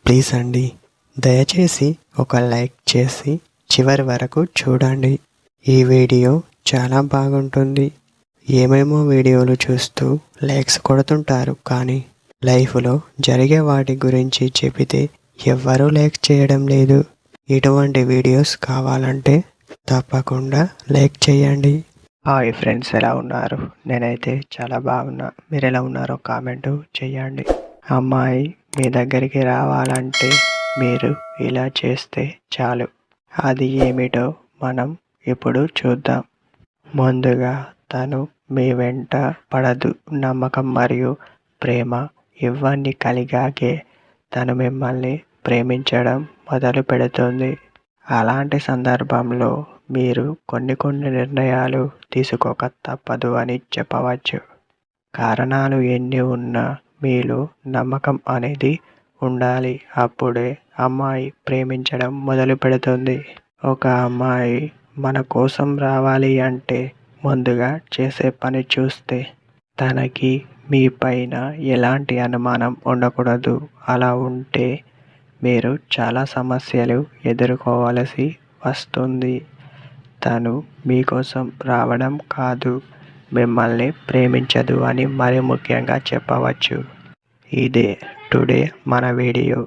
Please అండి, దయచేసి ఒక లైక్ చేసి చివరి వరకు చూడండి. ఈ వీడియో చాలా బాగుంటుంది. ఏమేమో వీడియోలు చూస్తూ లైక్స్ కొడుతుంటారు, కానీ లైఫ్లో జరిగే వాటి గురించి చెబితే ఎవ్వరూ లైక్ చేయడం లేదు. ఇటువంటి వీడియోస్ కావాలంటే తప్పకుండా లైక్ చేయండి. హాయ్ ఫ్రెండ్స్, ఎలా ఉన్నారు? నేనైతే చాలా బాగున్నా. మీరు ఎలా ఉన్నారో కామెంట్ చేయండి. అమ్మాయి మీ దగ్గరికి రావాలంటే మీరు ఇలా చేస్తే చాలు. అది ఏమిటో మనం ఇప్పుడు చూద్దాం. ముందుగా తను మీ వెంట పడదు. నమ్మకం మరియు ప్రేమ ఇవన్నీ కలిగాకే తను మిమ్మల్ని ప్రేమించడం మొదలు పెడుతుంది. అలాంటి సందర్భంలో మీరు కొన్ని నిర్ణయాలు తీసుకోక తప్పదు అని చెప్పవచ్చు. కారణాలు ఎన్ని ఉన్నా మీలో నమ్మకం అనేది ఉండాలి. అప్పుడే అమ్మాయి ప్రేమించడం మొదలు పెడుతుంది. ఒక అమ్మాయి మన కోసం రావాలి అంటే ముందుగా చేసే పని చూస్తే తనకి మీ పైన ఎలాంటి అనుమానం ఉండకూడదు. అలా ఉంటే మీరు చాలా సమస్యలు ఎదుర్కోవాల్సి వస్తుంది. తను మీకోసం రావడం కాదు, మిమ్మల్ని ప్రేమించదు అని మరి ముఖ్యంగా చెప్పవచ్చు. ఇదే టుడే మన వీడియో.